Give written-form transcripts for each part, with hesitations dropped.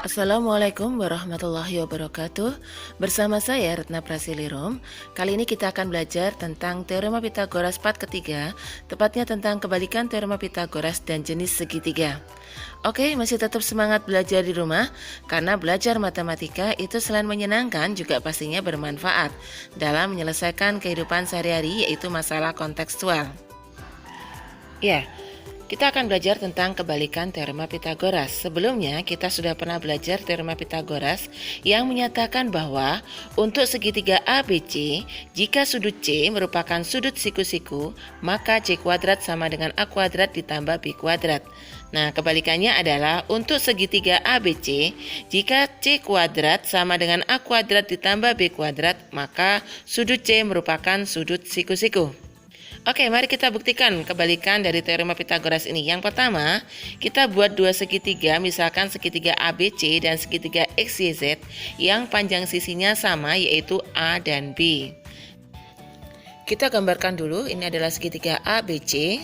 Assalamualaikum warahmatullahi wabarakatuh. Bersama saya Retna Prasilirum. Kali ini kita akan belajar tentang Teorema Pitagoras part ketiga, tepatnya tentang kebalikan Teorema Pitagoras dan jenis segitiga. Oke, masih tetap semangat belajar di rumah, karena belajar matematika itu selain menyenangkan juga pastinya bermanfaat dalam menyelesaikan kehidupan sehari-hari, yaitu masalah kontekstual. Ya, kita akan belajar tentang kebalikan Teorema Pitagoras. Sebelumnya kita sudah pernah belajar Teorema Pitagoras yang menyatakan bahwa untuk segitiga ABC, jika sudut C merupakan sudut siku-siku, maka C kuadrat sama dengan A kuadrat ditambah B kuadrat. Nah, kebalikannya adalah untuk segitiga ABC, jika C kuadrat sama dengan A kuadrat ditambah B kuadrat, maka sudut C merupakan sudut siku-siku. Oke, mari kita buktikan kebalikan dari Teorema Pitagoras ini. Yang pertama, kita buat dua segitiga, misalkan segitiga ABC dan segitiga XYZ yang panjang sisinya sama, yaitu A dan B. Kita gambarkan dulu, ini adalah segitiga ABC.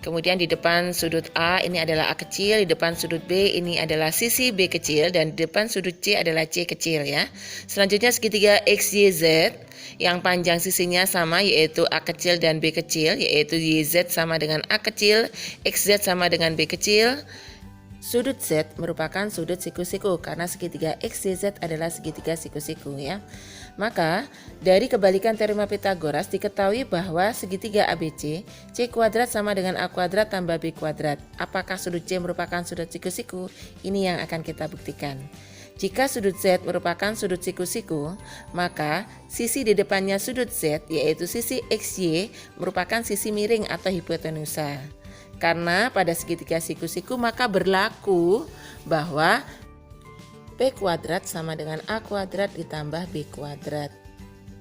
Kemudian di depan sudut A ini adalah A kecil, di depan sudut B ini adalah sisi B kecil, dan di depan sudut C adalah C kecil ya. Selanjutnya segitiga XYZ yang panjang sisinya sama, yaitu A kecil dan B kecil, yaitu YZ sama dengan A kecil, XZ sama dengan B kecil. Sudut Z merupakan sudut siku-siku karena segitiga XYZ adalah segitiga siku-siku ya. Maka dari kebalikan Teorema Pitagoras diketahui bahwa segitiga ABC C kuadrat sama dengan A kuadrat tambah B kuadrat. Apakah sudut C merupakan sudut siku-siku? Ini yang akan kita buktikan. Jika sudut Z merupakan sudut siku-siku, maka sisi di depannya sudut Z, yaitu sisi XY, merupakan sisi miring atau hipotenusa. Karena pada segitiga siku-siku maka berlaku bahwa P kuadrat sama dengan A kuadrat ditambah B kuadrat.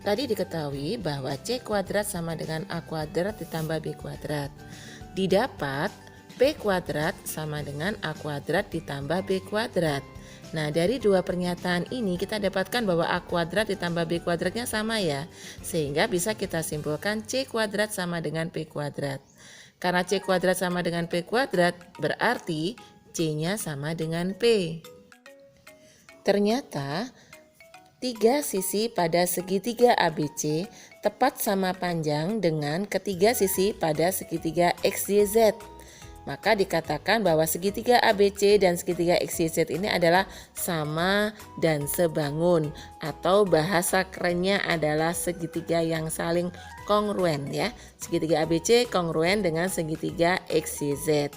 Tadi diketahui bahwa C kuadrat sama dengan A kuadrat ditambah B kuadrat. Didapat P kuadrat sama dengan A kuadrat ditambah B kuadrat. Nah, dari dua pernyataan ini kita dapatkan bahwa A kuadrat ditambah B kuadratnya sama ya. Sehingga bisa kita simpulkan C kuadrat sama dengan P kuadrat. Karena C kuadrat sama dengan P kuadrat, berarti C-nya sama dengan P. Ternyata, tiga sisi pada segitiga ABC tepat sama panjang dengan ketiga sisi pada segitiga XYZ. Maka dikatakan bahwa segitiga ABC dan segitiga XYZ ini adalah sama dan sebangun, atau bahasa kerennya adalah segitiga yang saling kongruen ya. Segitiga ABC kongruen dengan segitiga XYZ.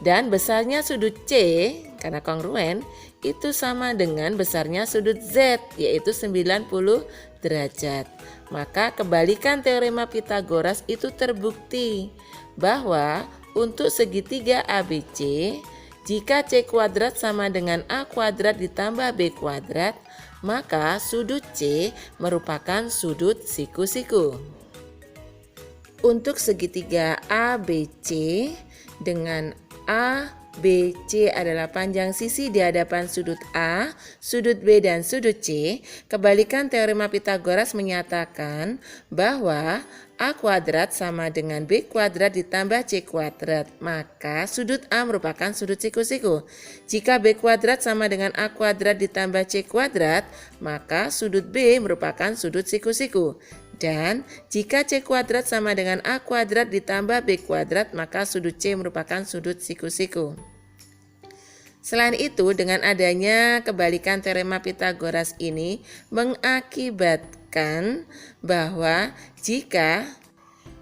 Dan besarnya sudut C karena kongruen itu sama dengan besarnya sudut Z, yaitu 90 derajat. Maka kebalikan Teorema Pitagoras itu terbukti bahwa untuk segitiga ABC, jika C kuadrat sama dengan A kuadrat ditambah B kuadrat, maka sudut C merupakan sudut siku-siku. Untuk segitiga ABC dengan ABC adalah panjang sisi di hadapan sudut A, sudut B, dan sudut C, kebalikan Teorema Pitagoras menyatakan bahwa A kuadrat sama dengan B kuadrat ditambah C kuadrat, maka sudut A merupakan sudut siku-siku. Jika B kuadrat sama dengan A kuadrat ditambah C kuadrat, maka sudut B merupakan sudut siku-siku. Dan jika C kuadrat sama dengan A kuadrat ditambah B kuadrat, maka sudut C merupakan sudut siku-siku. Selain itu, dengan adanya kebalikan Teorema Pitagoras ini mengakibatkan bahwa jika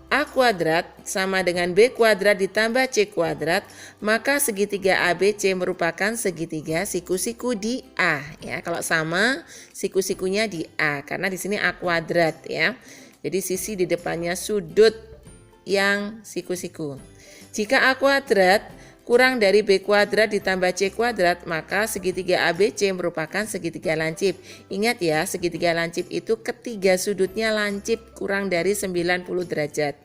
A kuadrat sama dengan B kuadrat ditambah C kuadrat, maka segitiga ABC merupakan segitiga siku-siku di A ya. Kalau sama, siku-sikunya di A karena di sini A kuadrat ya. Jadi sisi di depannya sudut yang siku-siku. Jika A kuadrat kurang dari B kuadrat ditambah C kuadrat, maka segitiga ABC merupakan segitiga lancip. Ingat ya, segitiga lancip itu ketiga sudutnya lancip kurang dari 90 derajat.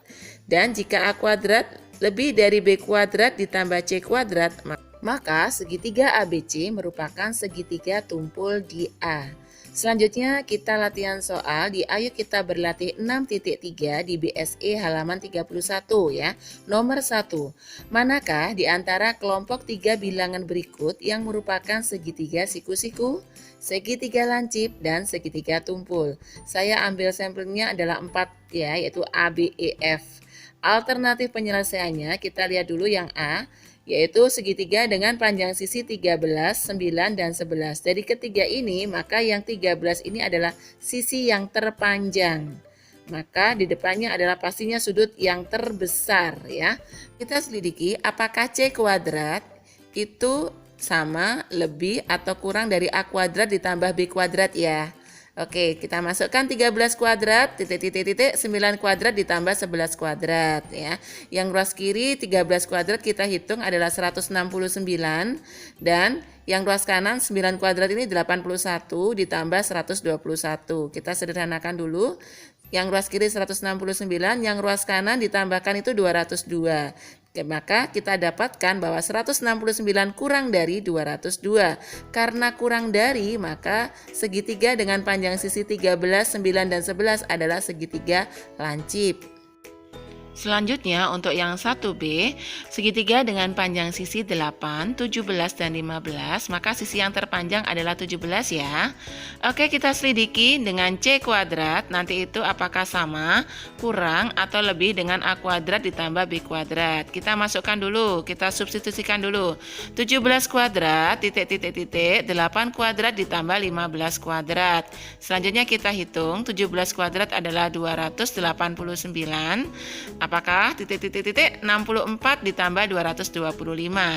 Dan jika A kuadrat lebih dari B kuadrat ditambah C kuadrat, Maka segitiga ABC merupakan segitiga tumpul di A. Selanjutnya kita latihan soal di Ayo Kita Berlatih 6.3 di BSE halaman 31 ya. Nomor 1. Manakah di antara kelompok 3 bilangan berikut yang merupakan segitiga siku-siku, segitiga lancip, dan segitiga tumpul? Saya ambil sampelnya adalah 4 ya, yaitu A, B, E, F. Alternatif penyelesaiannya kita lihat dulu yang A, yaitu segitiga dengan panjang sisi 13, 9, dan 11. Dari ketiga ini, maka yang 13 ini adalah sisi yang terpanjang. Maka di depannya adalah pastinya sudut yang terbesar ya. Kita selidiki apakah C kuadrat itu sama, lebih, atau kurang dari A kuadrat ditambah B kuadrat ya. Oke, kita masukkan 13 kuadrat, titik, 9 kuadrat ditambah 11 kuadrat ya. Yang ruas kiri 13 kuadrat kita hitung adalah 169 dan yang ruas kanan 9 kuadrat ini 81 ditambah 121. Kita sederhanakan dulu. Yang ruas kiri 169, yang ruas kanan ditambahkan itu 202. Maka kita dapatkan bahwa 169 kurang dari 202. Karena kurang dari, maka segitiga dengan panjang sisi 13, 9, dan 11 adalah segitiga lancip. Selanjutnya untuk yang 1B, segitiga dengan panjang sisi 8, 17, dan 15, maka sisi yang terpanjang adalah 17 ya. Oke, kita selidiki dengan C kuadrat, nanti itu apakah sama, kurang, atau lebih dengan A kuadrat ditambah B kuadrat. Kita masukkan dulu, kita substitusikan dulu. 17 kuadrat, 8 kuadrat ditambah 15 kuadrat. Selanjutnya kita hitung, 17 kuadrat adalah 289. Apakah 64 ditambah 225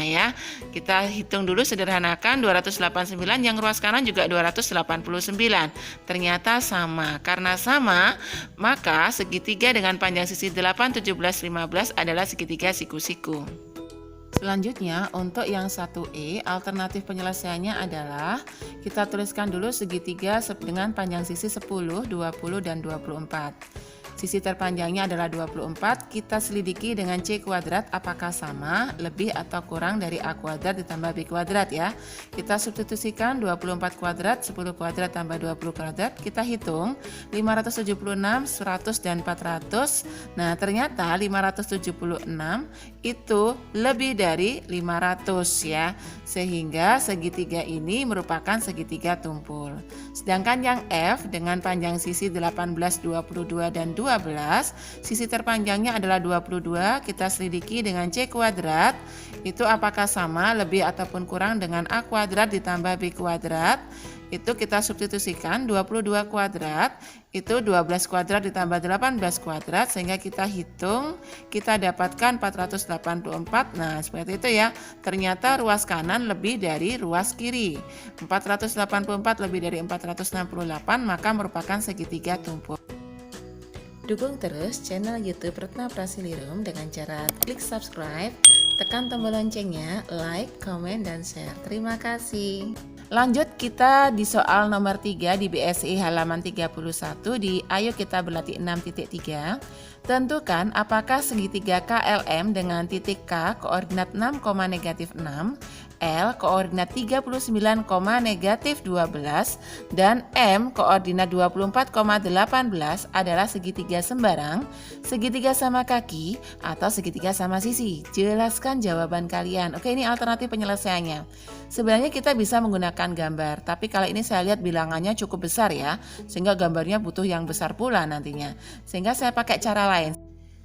ya. Kita hitung dulu sederhanakan 289, yang ruas kanan juga 289. Ternyata sama. Karena sama, maka segitiga dengan panjang sisi 8, 17, 15 adalah segitiga siku-siku. Selanjutnya untuk yang 1E, alternatif penyelesaiannya adalah kita tuliskan dulu segitiga dengan panjang sisi 10, 20, dan 24. Sisi terpanjangnya adalah 24, kita selidiki dengan C kuadrat apakah sama, lebih, atau kurang dari A kuadrat ditambah B kuadrat ya. Kita substitusikan 24 kuadrat, 10 kuadrat tambah 20 kuadrat, kita hitung 576, 100, dan 400. Nah ternyata 576 itu lebih dari 500 ya. Sehingga segitiga ini merupakan segitiga tumpul. Sedangkan yang F dengan panjang sisi 18, 22, dan 12, sisi terpanjangnya adalah 22, kita selidiki dengan C kuadrat, itu apakah sama, lebih, ataupun kurang dengan A kuadrat ditambah B kuadrat. Itu kita substitusikan 22 kuadrat, itu 12 kuadrat ditambah 18 kuadrat, sehingga kita hitung, kita dapatkan 484. Nah seperti itu ya, ternyata ruas kanan lebih dari ruas kiri. 484 lebih dari 468, maka merupakan segitiga tumpul. Dukung terus channel YouTube Retna Prasilirum dengan cara klik subscribe, tekan tombol loncengnya, like, komen, dan share. Terima kasih. Lanjut kita di soal nomor 3 di BSI halaman 31 di Ayo Kita Berlatih 6.3. Tentukan apakah segitiga KLM dengan titik K koordinat 6, negatif 6, L koordinat 39, negatif 12, dan M koordinat 24, 18 adalah segitiga sembarang, segitiga sama kaki, atau segitiga sama sisi. Jelaskan jawaban kalian. Oke, ini alternatif penyelesaiannya. Sebenarnya kita bisa menggunakan gambar, tapi kalau ini saya lihat bilangannya cukup besar ya, sehingga gambarnya butuh yang besar pula nantinya. Sehingga saya pakai cara lain.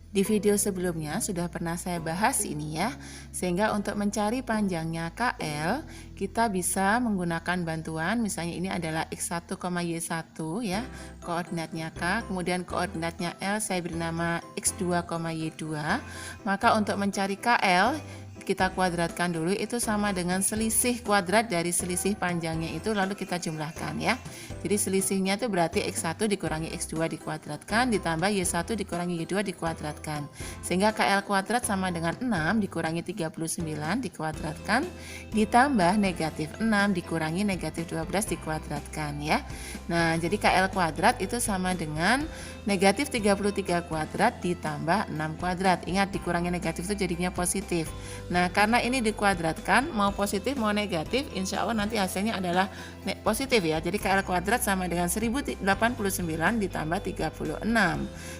Di video sebelumnya sudah pernah saya bahas ini ya, sehingga untuk mencari panjangnya KL kita bisa menggunakan bantuan, misalnya ini adalah X1, Y1 ya, koordinatnya K, kemudian koordinatnya L saya beri nama X2, Y2. Maka untuk mencari KL kita kuadratkan dulu, itu sama dengan selisih kuadrat dari selisih panjangnya itu, lalu kita jumlahkan ya. Jadi selisihnya itu berarti X1 dikurangi X2 dikuadratkan ditambah Y1 dikurangi Y2 dikuadratkan, sehingga KL kuadrat sama dengan 6 dikurangi 39 dikuadratkan ditambah negatif 6 dikurangi negatif 12 dikuadratkan ya. Nah jadi KL kuadrat itu sama dengan negatif 33 kuadrat ditambah 6 kuadrat. Ingat dikurangi negatif itu jadinya positif. Nah, karena ini dikuadratkan, mau positif mau negatif, insya Allah nanti hasilnya adalah positif ya. Jadi KL kuadrat sama dengan 1089 ditambah 36.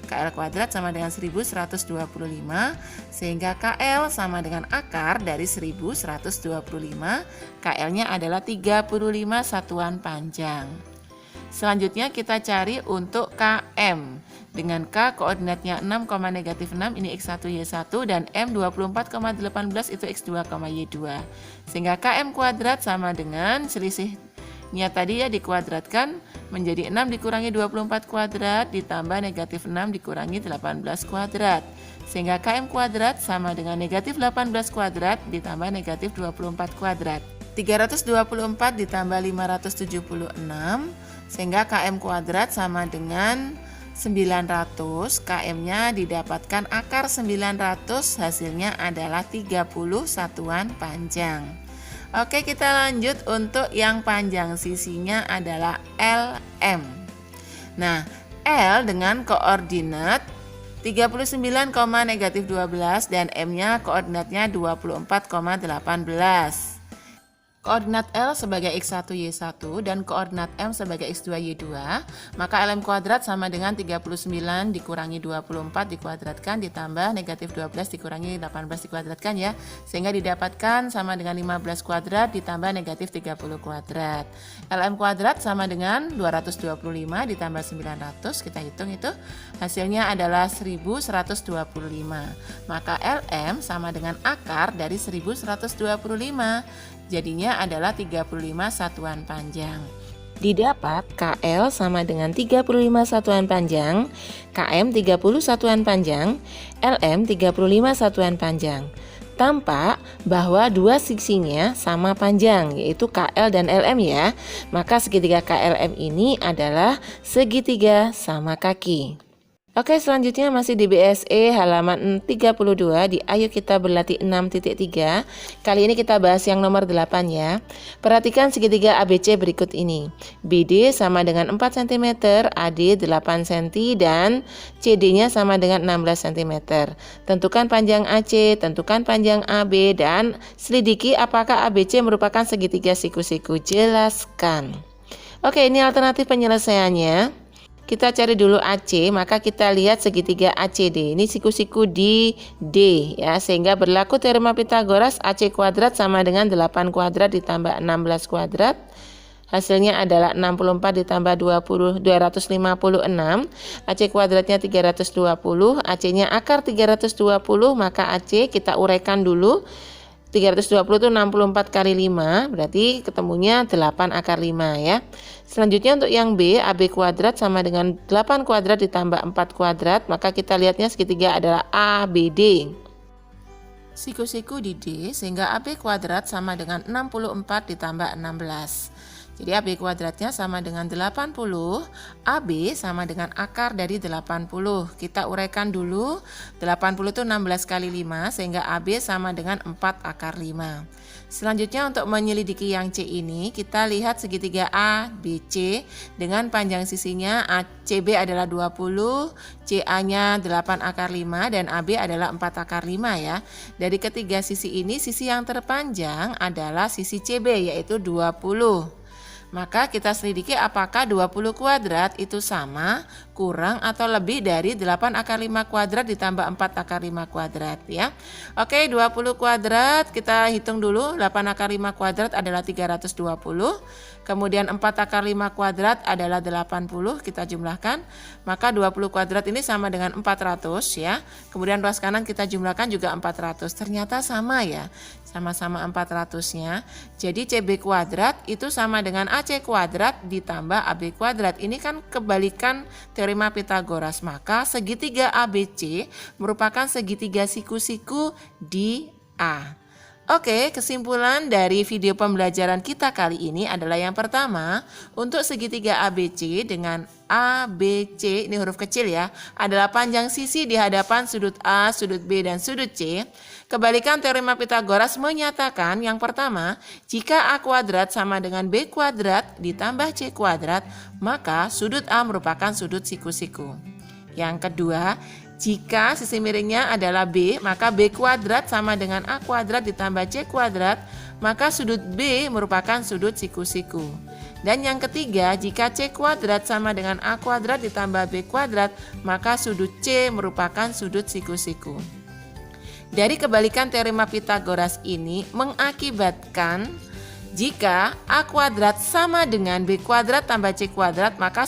KL kuadrat sama dengan 1125, sehingga KL sama dengan akar dari 1125. KL-nya adalah 35 satuan panjang. Selanjutnya kita cari untuk KM. Dengan K koordinatnya 6, negatif 6 ini X1 Y1 dan M 24,18 itu X2, Y2. Sehingga KM kuadrat sama dengan selisihnya tadi ya dikuadratkan menjadi 6 dikurangi 24 kuadrat ditambah negatif 6 dikurangi 18 kuadrat. Sehingga KM kuadrat sama dengan negatif 18 kuadrat ditambah negatif 24 kuadrat. 324 ditambah 576 sehingga KM kuadrat sama dengan 900, KM-nya didapatkan akar 900, hasilnya adalah 30 satuan panjang. Oke, kita lanjut untuk yang panjang, sisinya adalah LM. Nah, L dengan koordinat 39, negatif 12 dan M-nya koordinatnya 24,18. Koordinat L sebagai X1 Y1 dan koordinat M sebagai X2 Y2, maka LM kuadrat sama dengan 39 dikurangi 24 dikuadratkan ditambah negatif 12 dikurangi 18 dikuadratkan ya, sehingga didapatkan sama dengan 15 kuadrat ditambah negatif 30 kuadrat. LM kuadrat sama dengan 225 ditambah 900, kita hitung itu hasilnya adalah 1125. Maka LM sama dengan akar dari 1125. Jadinya adalah 35 satuan panjang. Didapat KL sama dengan 35 satuan panjang, KM 30 satuan panjang, LM 35 satuan panjang. Tampak bahwa dua sisinya sama panjang, yaitu KL dan LM ya. Maka segitiga KLM ini adalah segitiga sama kaki. Oke, selanjutnya masih di BSE halaman 32 di Ayo Kita Berlatih 6.3. Kali ini kita bahas yang nomor 8 ya. Perhatikan segitiga ABC berikut ini. BD sama dengan 4 cm, AD 8 cm, dan CD-nya sama dengan 16 cm. Tentukan panjang AC, tentukan panjang AB, dan selidiki apakah ABC merupakan segitiga siku-siku. Jelaskan. Oke, ini alternatif penyelesaiannya. Kita cari dulu AC, maka kita lihat segitiga ACD. Ini siku-siku di D ya, sehingga berlaku teorema Pitagoras AC kuadrat sama dengan 8 kuadrat ditambah 16 kuadrat. Hasilnya adalah 64 ditambah 256. AC kuadratnya 320, AC-nya akar 320, maka AC kita uraikan dulu. 320 itu 64 kali 5, berarti ketemunya 8 akar 5 ya. Selanjutnya untuk yang B, AB kuadrat sama dengan 8 kuadrat ditambah 4 kuadrat, maka kita lihatnya segitiga adalah ABD. Siku-siku di D, sehingga AB kuadrat sama dengan 64 ditambah 16. Jadi AB kuadratnya sama dengan 80, AB sama dengan akar dari 80. Kita uraikan dulu, 80 itu 16 kali 5, sehingga AB sama dengan 4 akar 5. Selanjutnya untuk menyelidiki yang C ini, kita lihat segitiga ABC dengan panjang sisinya ACB adalah 20, CA-nya 8 akar 5, dan AB adalah 4 akar 5 ya. Dari ketiga sisi ini, sisi yang terpanjang adalah sisi CB yaitu 20. Maka kita selidiki apakah 20 kuadrat itu sama, kurang, atau lebih dari 8 akar 5 kuadrat ditambah 4 akar 5 kuadrat ya. Oke, 20 kuadrat kita hitung dulu. 8 akar 5 kuadrat adalah 320. Kemudian 4 akar 5 kuadrat adalah 80, kita jumlahkan. Maka 20 kuadrat ini sama dengan 400 ya. Kemudian ruas kanan kita jumlahkan juga 400. Ternyata sama ya. Sama-sama 400-nya. Jadi CB kuadrat itu sama dengan AC kuadrat ditambah AB kuadrat. Ini kan kebalikan teorema Pitagoras. Maka segitiga ABC merupakan segitiga siku-siku di A. Oke, kesimpulan dari video pembelajaran kita kali ini adalah yang pertama, untuk segitiga ABC dengan ABC, ini huruf kecil ya, adalah panjang sisi di hadapan sudut A, sudut B, dan sudut C. Kebalikan teorema Pitagoras menyatakan yang pertama, jika A kuadrat sama dengan B kuadrat ditambah C kuadrat, maka sudut A merupakan sudut siku-siku. Yang kedua, Jika sisi miringnya adalah B, maka B kuadrat sama dengan A kuadrat ditambah C kuadrat, maka sudut B merupakan sudut siku-siku. Dan yang ketiga, jika C kuadrat sama dengan A kuadrat ditambah B kuadrat, maka sudut C merupakan sudut siku-siku. Dari kebalikan teorema Pitagoras ini mengakibatkan jika A kuadrat sama dengan B kuadrat tambah C kuadrat, maka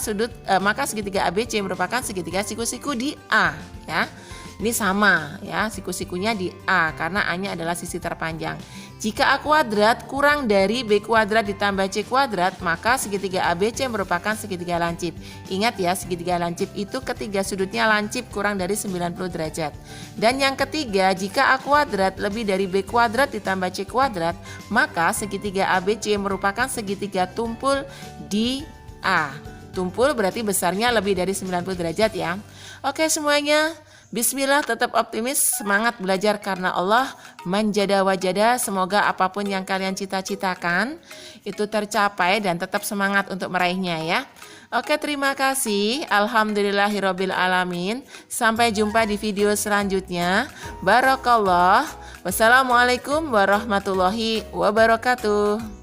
segitiga ABC merupakan segitiga siku-siku di A, ya. Ini sama ya, siku-sikunya di A karena A-nya adalah sisi terpanjang. Jika A kuadrat kurang dari B kuadrat ditambah C kuadrat, maka segitiga ABC merupakan segitiga lancip. Ingat ya, segitiga lancip itu ketiga sudutnya lancip kurang dari 90 derajat. Dan yang ketiga, jika A kuadrat lebih dari B kuadrat ditambah C kuadrat, maka segitiga ABC merupakan segitiga tumpul di A. Tumpul berarti besarnya lebih dari 90 derajat ya. Oke semuanya. Bismillah, tetap optimis, semangat belajar karena Allah, manjada wajada, semoga apapun yang kalian cita-citakan itu tercapai dan tetap semangat untuk meraihnya ya. Oke, terima kasih. Alhamdulillahirabbil alamin. Sampai jumpa di video selanjutnya. Barakallah. Wassalamualaikum warahmatullahi wabarakatuh.